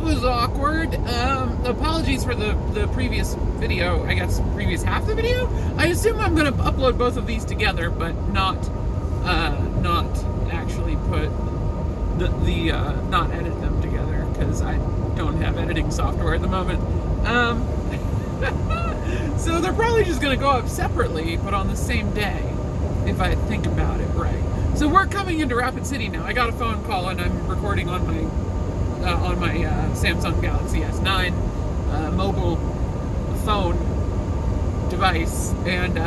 was awkward. Apologies for the previous video, I guess previous half the video. I assume I'm going to upload both of these together, but not actually put not edit them together, because I don't have editing software at the moment. So they're probably just going to go up separately, but on the same day, if I think about it right. So we're coming into Rapid City now. I got a phone call and I'm recording on my Samsung Galaxy S9 mobile phone device, and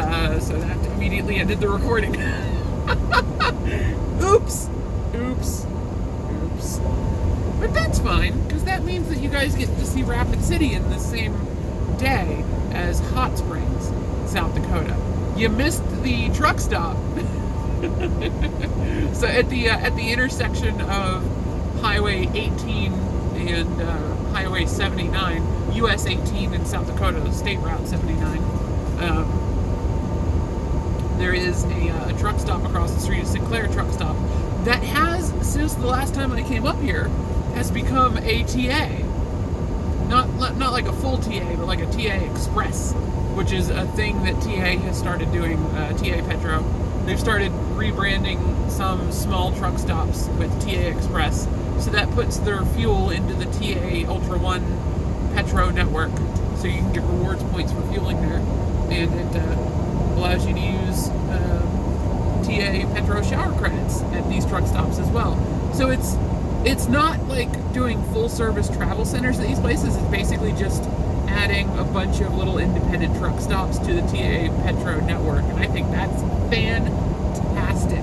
so that immediately ended the recording. Oops. But that's fine, because that means that you guys get to see Rapid City in the same day as Hot Springs, South Dakota. You missed the truck stop. So at the intersection of Highway 18 and Highway 79, US 18 in South Dakota, State Route 79, there is a truck stop across the street, a Sinclair truck stop, that has, since the last time I came up here, has become a TA. Not like a full TA, but like a TA Express, which is a thing that TA has started doing, TA Petro. They've started rebranding some small truck stops with TA Express, so that puts their fuel into the TA Ultra One Petro network, so you can get rewards points for fueling there, and it allows you to use TA Petro shower credits at these truck stops as well. So it's not like doing full service travel centers at these places. It's basically just adding a bunch of little independent truck stops to the TA Petro network, and I think that's fantastic.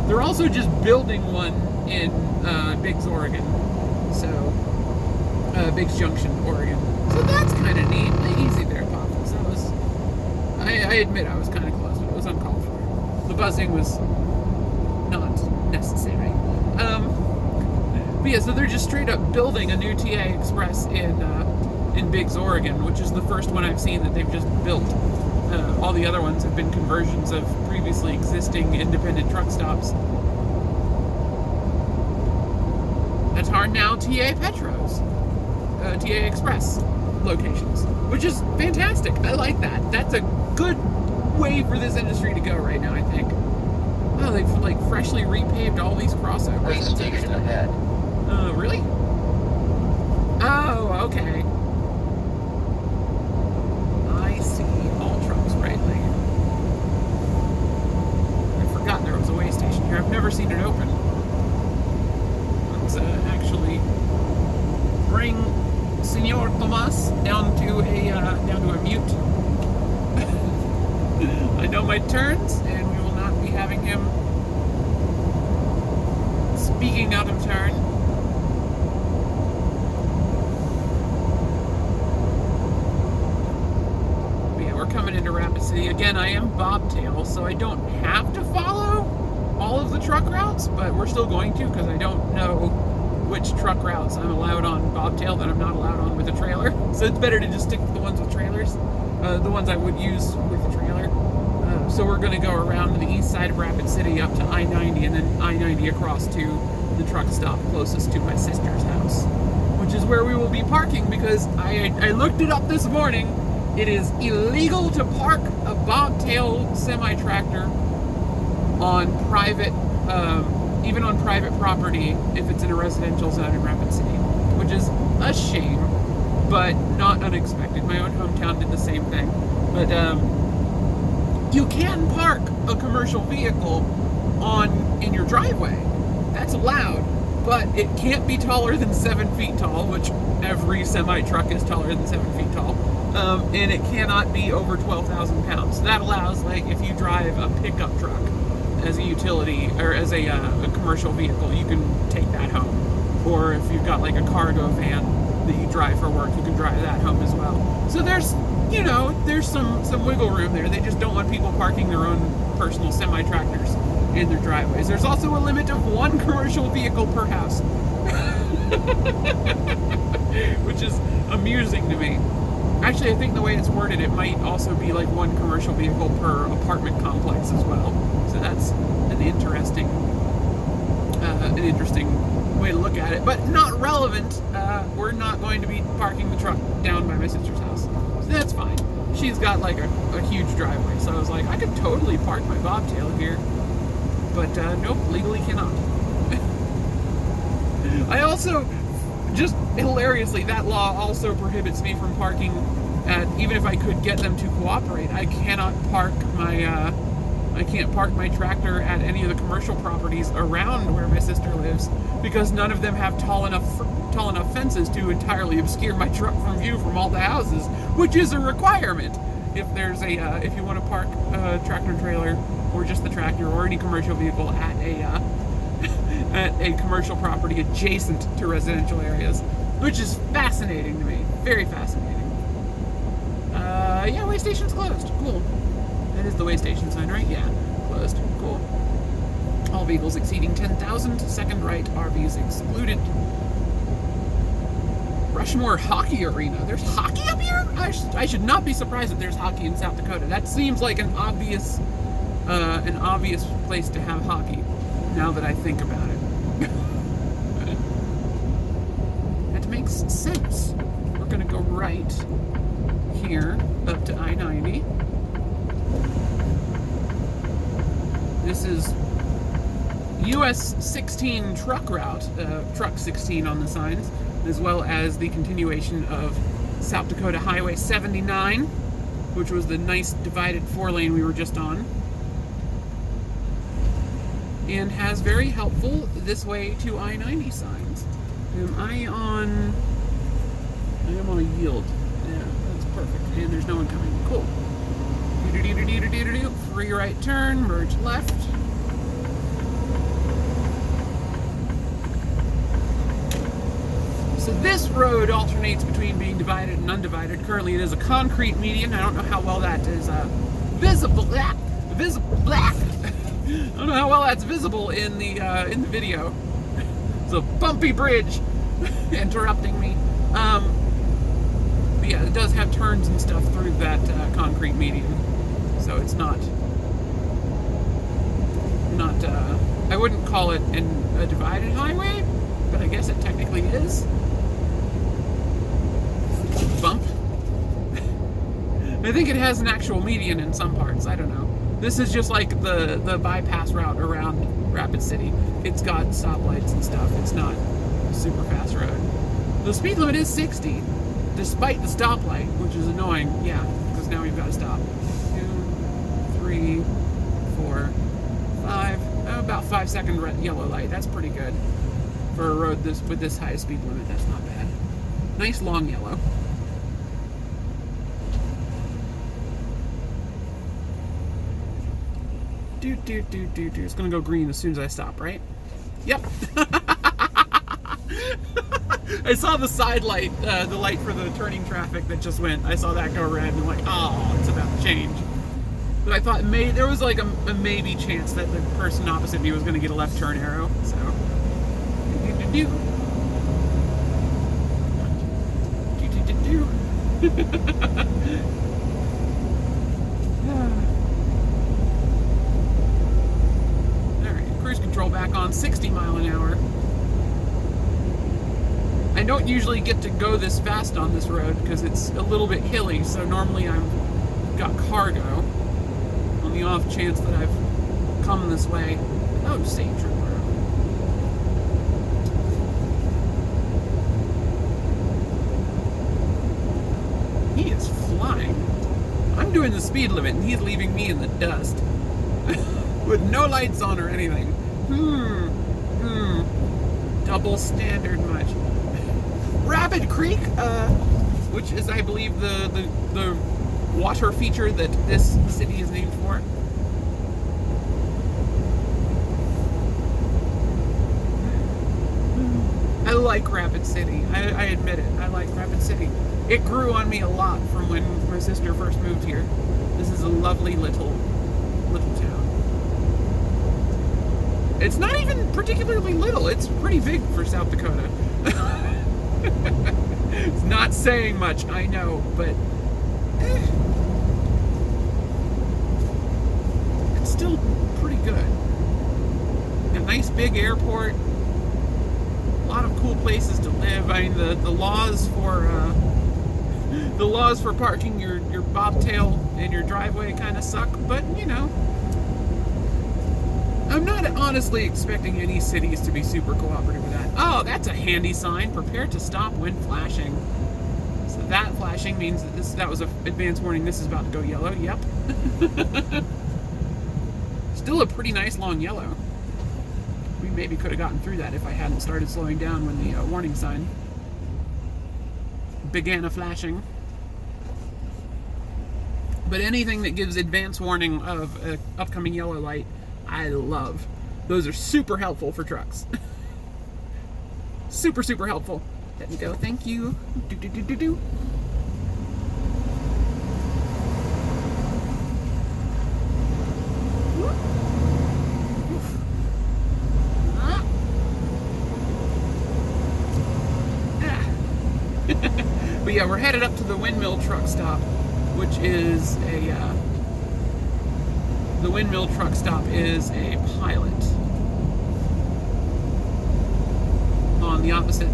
They're also just building one in Biggs, Oregon, so Biggs Junction, Oregon. So that's kind of neat. Easy there, Apophis. That was, I admit I was kind of close, but it was uncalled for. The buzzing was not necessary. But yeah, so they're just straight up building a new TA Express in Biggs, Oregon, which is the first one I've seen that they've just built. All the other ones have been conversions of previously existing independent truck stops that are now TA Petros, TA Express locations, which is fantastic. I like that. That's a good way for this industry to go right now, I think. Oh, they've like freshly repaved all these crossovers. Way station ahead. Really? Oh, okay. I see. All trucks, right lane. I forgot there was a way station here. I've never seen it open. Let's actually bring Senor Tomas down to a mute. I know my turns, and we will not be having him speaking out of turn. Coming into Rapid City. Again, I am bobtail, so I don't have to follow all of the truck routes, but we're still going to, because I don't know which truck routes I'm allowed on bobtail that I'm not allowed on with a trailer. So it's better to just stick to the ones with trailers, the ones I would use with a trailer. So we're going to go around to the east side of Rapid City up to I-90, and then I-90 across to the truck stop closest to my sister's house, which is where we will be parking, because I looked it up this morning. It is illegal to park a bobtail semi-tractor on private, even on private property, if it's in a residential zone in Rapid City, which is a shame, but not unexpected. My own hometown did the same thing. But you can park a commercial vehicle in your driveway. That's allowed, but it can't be taller than 7 feet tall, which every semi-truck is taller than 7 feet tall. And it cannot be over 12,000 pounds. So that allows, like, if you drive a pickup truck as a utility, or as a commercial vehicle, you can take that home. Or if you've got, like, a cargo van that you drive for work, you can drive that home as well. So there's some wiggle room there. They just don't want people parking their own personal semi-tractors in their driveways. There's also a limit of 1 commercial vehicle per house. Which is amusing to me. Actually, I think the way it's worded, it might also be like 1 commercial vehicle per apartment complex as well. So that's an interesting way to look at it. but not relevant. We're not going to be parking the truck down by my sister's house. So that's fine. She's got like a huge driveway, so I was like, I could totally park my bobtail here. But nope, legally cannot. I also, just hilariously, that law also prohibits me from parking at, even if I could get them to cooperate, I cannot park my, I can't park my tractor at any of the commercial properties around where my sister lives because none of them have tall enough fences to entirely obscure my truck from view from all the houses, which is a requirement. If there's a, if you want to park a tractor trailer or just the tractor or any commercial vehicle at a, at a commercial property adjacent to residential areas, which is fascinating to me. Very fascinating. Yeah, way station's closed. Cool. That is the way station sign, right? Yeah, closed. Cool. All vehicles exceeding 10,000, second right, RVs excluded. Rushmore Hockey Arena. There's hockey up here? I should not be surprised that there's hockey in South Dakota. That seems like an obvious place to have hockey, now that I think about it. That makes sense. We're gonna go right here up to I-90. This is US 16 truck route, truck 16 on the signs, as well as the continuation of South Dakota Highway 79, which was the nice divided 4-lane we were just on, and has very helpful this way to I-90 signs. I am on a yield. Yeah, that's perfect. And there's no one coming. Cool. Free right turn, merge left. So this road alternates between being divided and undivided. Currently it is a concrete median. I don't know how well that is visible. I don't know how well that's visible in the video. It's a bumpy bridge interrupting me. But yeah, it does have turns and stuff through that concrete median. So it's not I wouldn't call it a divided highway, but I guess it technically is. Bump. I think it has an actual median in some parts, I don't know. This is just like the bypass route around Rapid City. It's got stoplights and stuff. It's not a super fast road. The speed limit is 60, despite the stoplight, which is annoying. Yeah, because now we've got to stop. 2, 3, 4, 5. About 5-second yellow light. That's pretty good for a road with this high speed limit. That's not bad. Nice long yellow. It's gonna go green as soon as I stop, right? Yep. I saw the side light, the light for the turning traffic that just went. I saw that go red, and I'm like, oh, it's about to change. But I thought there was like a maybe chance that the person opposite me was gonna get a left turn arrow. So. Cruise control back on, 60 mile an hour. I don't usually get to go this fast on this road because it's a little bit hilly, so normally I've got cargo on the off chance that I've come this way. Oh, state trooper. He is flying. I'm doing the speed limit and he's leaving me in the dust. With no lights on or anything. Double standard much. Rapid Creek, which is, I believe, the water feature that this city is named for. I like Rapid City. I admit it. I like Rapid City. It grew on me a lot from when my sister first moved here. This is a lovely little town. It's not even particularly little. It's pretty big for South Dakota. It's not saying much, I know, but it's still pretty good. A nice big airport, a lot of cool places to live. I mean, the laws for parking your bobtail in your driveway kind of suck, but you know, I'm not honestly expecting any cities to be super cooperative with that. Oh, that's a handy sign. Prepare to stop when flashing. So that flashing means that that was an advance warning. This is about to go yellow. Yep. Still a pretty nice long yellow. We maybe could have gotten through that if I hadn't started slowing down when the warning sign began a flashing. But anything that gives advance warning of an upcoming yellow light, I love. Those are super helpful for trucks. Super, super helpful. Let me go. Thank you. Do, do, do, do, do. But yeah, we're headed up to the Windmill truck stop, which is the Windmill truck stop is a pilot on the opposite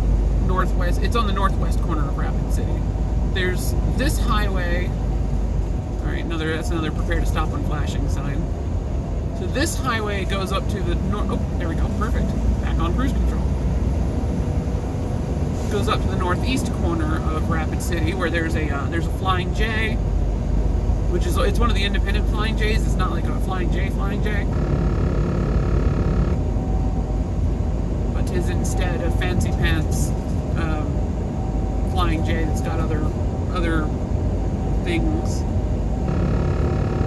northwest. It's on the northwest corner of Rapid City. There's this highway. All right, that's another prepare to stop when flashing sign. So this highway goes up to the north. Oh, there we go. Perfect. Back on cruise control. Goes up to the northeast corner of Rapid City, where there's a Flying J, which is it's one of the independent Flying J's. It's not like a Flying J, but is instead a fancy pants Flying J that's got other things.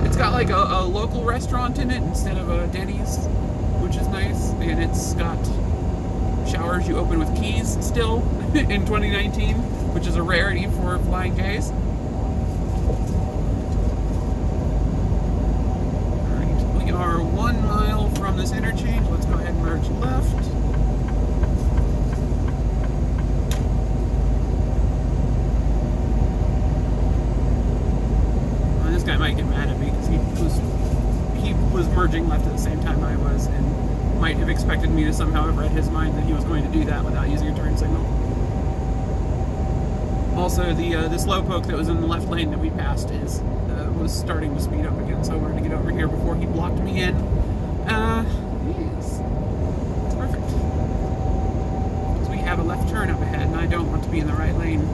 It's got like a local restaurant in it instead of a Denny's, which is nice, and it's got showers you open with keys still in 2019, which is a rarity for Flying J's. Alright, we are 1 mile from this interchange. Let's go ahead and merge left. Well, this guy might get mad at me because he was merging left at the same time I was, and might have expected me to somehow have read his mind that he was going to do that without using a turn signal. Also, the slowpoke that was in the left lane that we passed was starting to speed up again, so I wanted to get over here before he blocked me in. Yes. Perfect. Because we have a left turn up ahead, and I don't want to be in the right lane.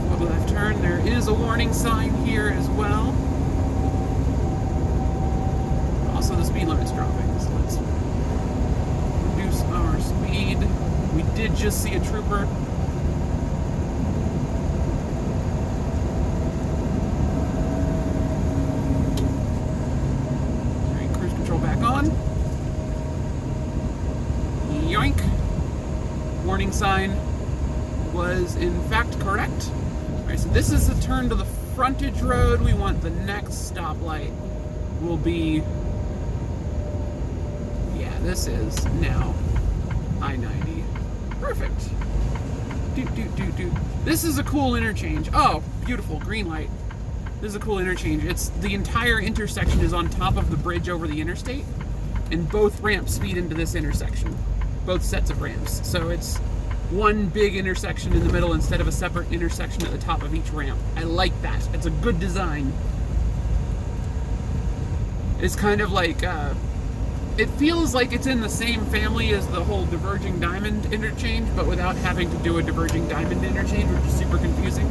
For the left turn, there is a warning sign here as well. Also, the speed limit's dropping, so let's reduce our speed. We did just see a trooper. Alright, cruise control back on. Yoink. Warning sign was in fact correct. Alright, so this is the turn to the frontage road. We want the next stoplight will be... This is now I-90. Perfect. This is a cool interchange. Oh, beautiful. Green light. This is a cool interchange. It's the entire intersection is on top of the bridge over the interstate, and both ramps feed into this intersection. Both sets of ramps. So it's one big intersection in the middle instead of a separate intersection at the top of each ramp. I like that. It's a good design. It's kind of like... it feels like it's in the same family as the whole diverging diamond interchange, but without having to do a diverging diamond interchange, which is super confusing.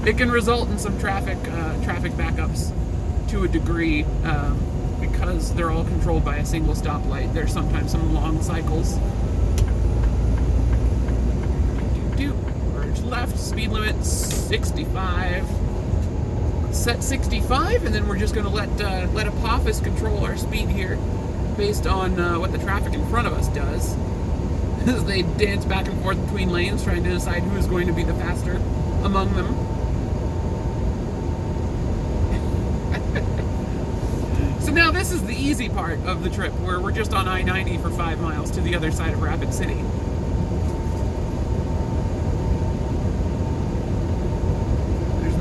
It can result in some traffic backups to a degree, because they're all controlled by a single stoplight. There's sometimes some long cycles. Merge left, speed limit 65. Set 65, and then we're just going to let Apophis control our speed here based on what the traffic in front of us does. As they dance back and forth between lanes trying to decide who is going to be the faster among them. So now this is the easy part of the trip, where we're just on I-90 for 5 miles to the other side of Rapid City.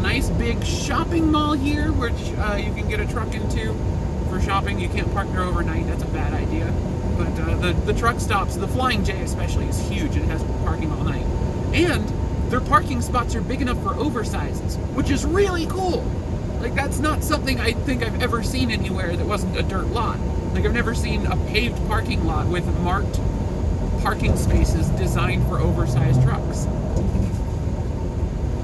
Nice big shopping mall here, which you can get a truck into for shopping. You can't park there overnight, that's a bad idea. But the truck stops, the Flying J especially, is huge. It has parking all night. And their parking spots are big enough for oversizes, which is really cool. Like, that's not something I think I've ever seen anywhere that wasn't a dirt lot. Like, I've never seen a paved parking lot with marked parking spaces designed for oversized trucks,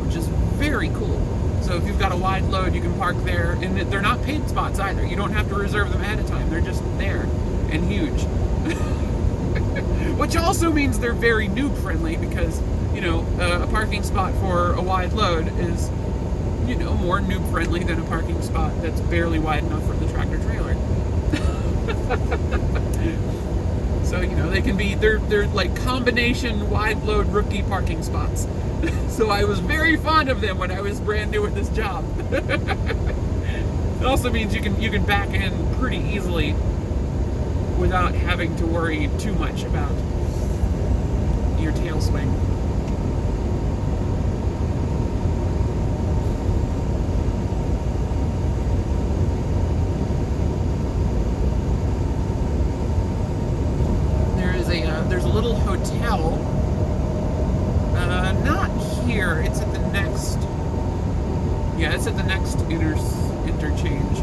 which is very cool. So if you've got a wide load, you can park there, and they're not paid spots either. You don't have to reserve them ahead of time. They're just there and huge. Which also means they're very noob friendly because, you know, a parking spot for a wide load is, you know, more noob friendly than a parking spot that's barely wide enough for the tractor trailer. So, you know, they're like combination wide load rookie parking spots. So I was very fond of them when I was brand new at this job. It also means you can back in pretty easily without having to worry too much about your tail swing. There's a little hotel, not here, it's at the next, it's at the next interchange.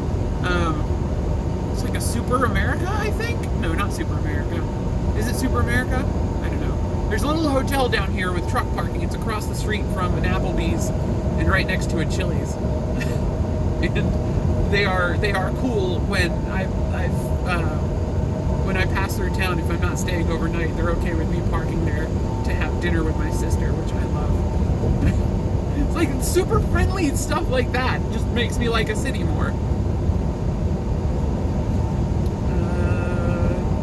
It's like a Super America, I think? No, not Super America. Is it Super America? I don't know. There's a little hotel down here with truck parking. It's across the street from an Applebee's and right next to a Chili's. And they are cool when when I pass through town. If I'm not staying overnight, they're okay with me parking there to have dinner with my sister, which I love. It's like super friendly and stuff like that. It just makes me like a city more.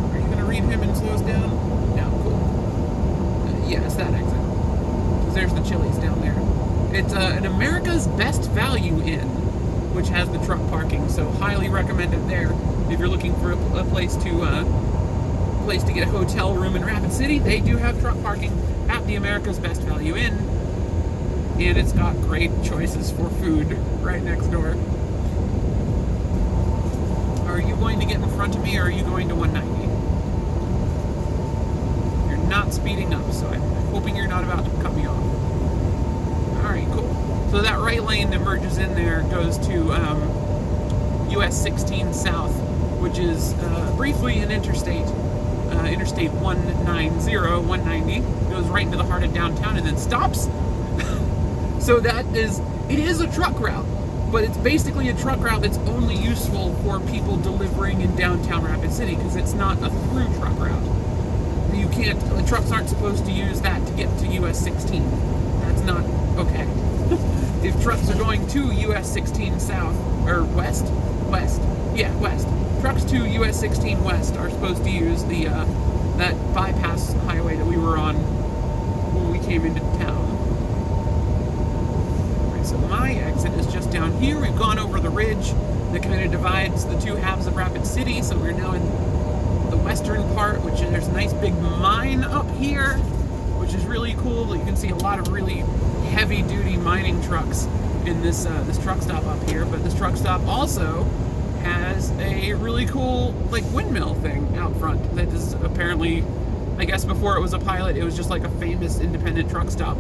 Are you gonna read him and slow us down? No, cool. Yeah, it's that exit. 'Cause there's the Chili's down there. It's an America's Best Value Inn, which has the truck parking, so highly recommend it there. If you're looking for a place to get a hotel room in Rapid City, they do have truck parking at the America's Best Value Inn, and it's got great choices for food right next door. Are you going to get in front of me, or are you going to 190? You're not speeding up, so I'm hoping you're not about to cut me off. Alright, cool. So that right lane that merges in there goes to US 16 South, which is briefly an interstate. Interstate 190, goes right into the heart of downtown and then stops. So it is a truck route, but it's basically a truck route that's only useful for people delivering in downtown Rapid City because it's not a through truck route. The trucks aren't supposed to use that to get to US 16. That's not okay. If trucks are going to US 16 South, or West, trucks to US 16 West are supposed to use that bypass highway that we were on when we came into town. Alright, so my exit is just down here. We've gone over the ridge that kind of divides the two halves of Rapid City, so we're now in the western part, which there's a nice big mine up here, which is really cool. You can see a lot of really heavy-duty mining trucks in this truck stop up here, but this truck stop also has a really cool like windmill thing out front that is apparently, I guess before it was a pilot, it was just like a famous independent truck stop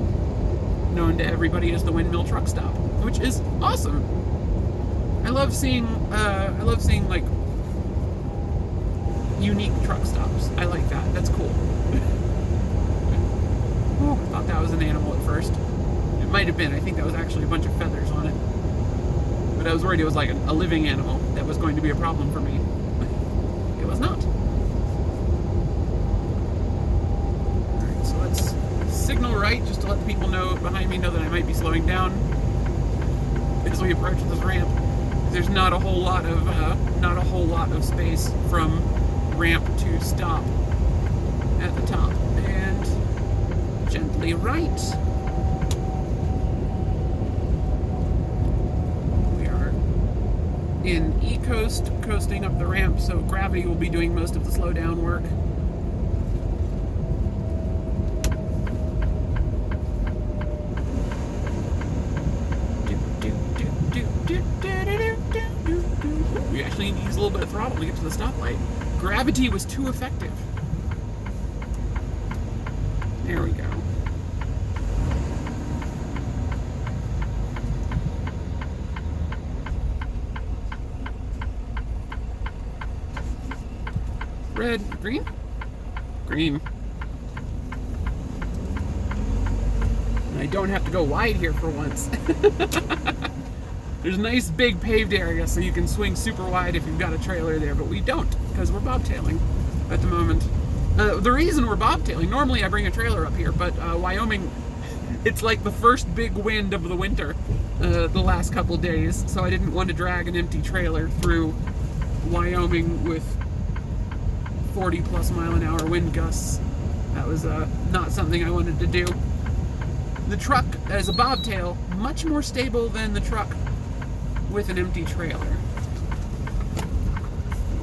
known to everybody as the Windmill truck stop, which is awesome. I love seeing like unique truck stops. I like that. That's cool. Ooh, I thought that was an animal at first. It might have been. I think that was actually a bunch of feathers on it. But I was worried it was like a living animal that was going to be a problem for me. It was not. Alright, so let's signal right just to let the people behind me know that I might be slowing down as we approach this ramp. There's not a whole lot of space from ramp to stop at the top. And gently right. In E-Coast, coasting up the ramp, so gravity will be doing most of the slow down work. We actually need to use a little bit of throttle to get to the stoplight. Gravity was too effective. There we go. Red, green? Green. And I don't have to go wide here for once. There's a nice big paved area so you can swing super wide if you've got a trailer there, but we don't because we're bobtailing at the moment. The reason we're bobtailing, normally I bring a trailer up here, but Wyoming, it's like the first big wind of the winter the last couple days, so I didn't want to drag an empty trailer through Wyoming with 40 plus mile an hour wind gusts. That was not something I wanted to do. The truck as a bobtail, much more stable than the truck with an empty trailer.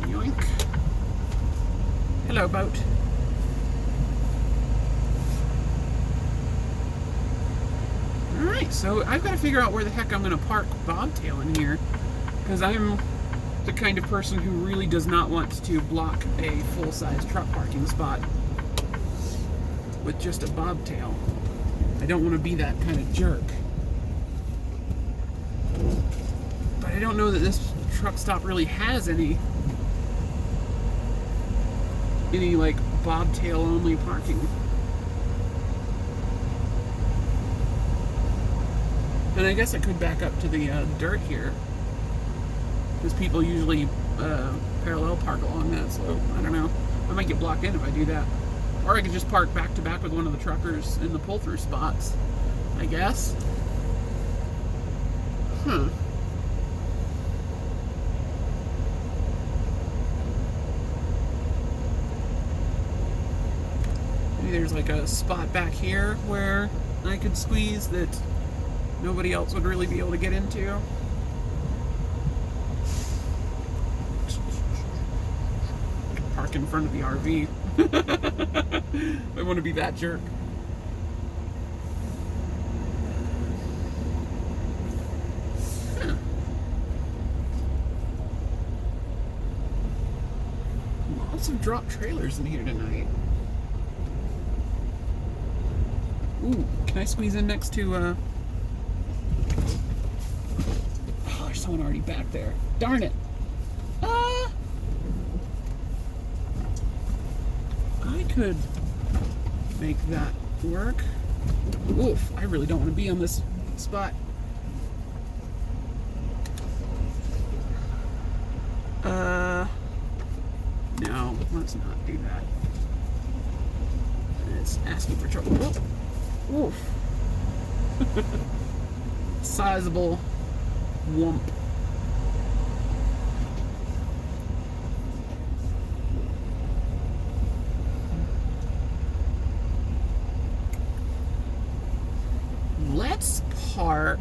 Yoink. Hello, boat. Alright, so I've got to figure out where the heck I'm going to park bobtail in here, because I'm the kind of person who really does not want to block a full-size truck parking spot with just a bobtail. I don't want to be that kind of jerk. But I don't know that this truck stop really has any like bobtail only parking. And I guess I could back up to the dirt here, because people usually parallel park along that, so I don't know. I might get blocked in if I do that. Or I could just park back to back with one of the truckers in the pull-through spots, I guess. Maybe there's like a spot back here where I could squeeze that nobody else would really be able to get into. Park in front of the RV. I want to be that jerk. Lots of drop trailers in here tonight. Ooh, can I squeeze in next to oh, there's someone already back there. Darn it. I could make that work. Oof, I really don't want to be on this spot. No, let's not do that. It's asking for trouble. Oh. Oof. Sizable wump. Let's park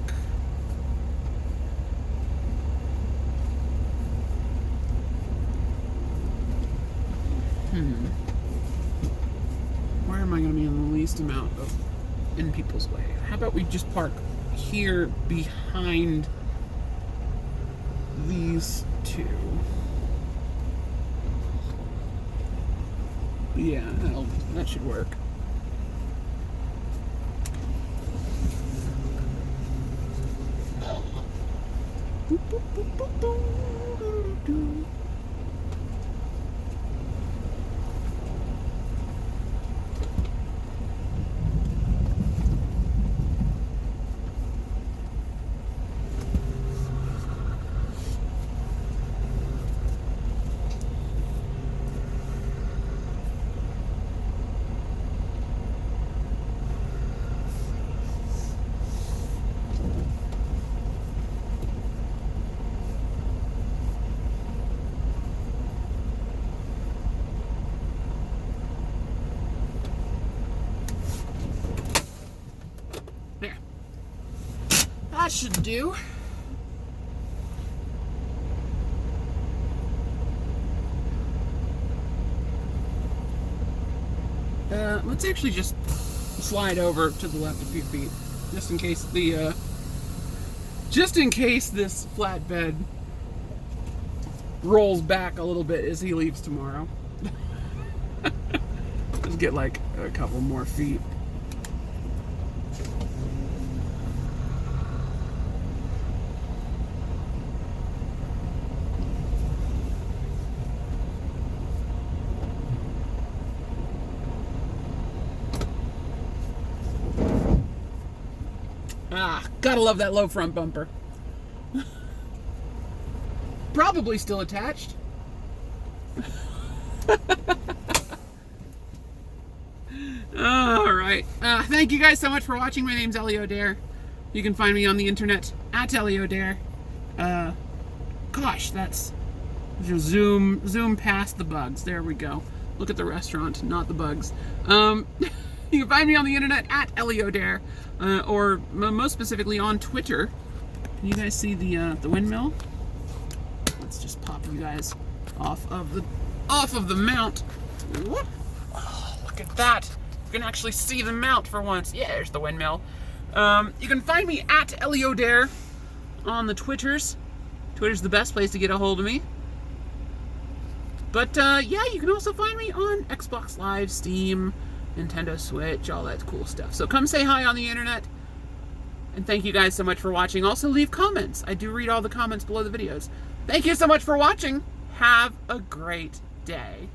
where am I going to be in the least amount of in people's way? How about we just park here behind these two? Yeah, that should work. Boop, boop, boop, boop, boop, doo, doo, doo. That should do. Let's actually just slide over to the left a few feet, just in case this flatbed rolls back a little bit as he leaves tomorrow. Just get like a couple more feet. Ah, gotta love that low front bumper. Probably still attached. All right. Thank you guys so much for watching. My name's Ellie O'Dare. You can find me on the internet at Ellie O'Dare. Gosh, that's just zoom past the bugs. There we go. Look at the restaurant, not the bugs. You can find me on the internet at Ellie O'Dare, or most specifically on Twitter. Can you guys see the windmill? Let's just pop you guys off of the mount. Oh, look at that. You can actually see the mount for once. Yeah, there's the windmill. You can find me at Ellie O'Dare on the Twitters. Twitter's the best place to get a hold of me. But yeah, you can also find me on Xbox Live, Steam, Nintendo Switch, all that cool stuff. So come say hi on the internet. And thank you guys so much for watching. Also leave comments. I do read all the comments below the videos. Thank you so much for watching. Have a great day.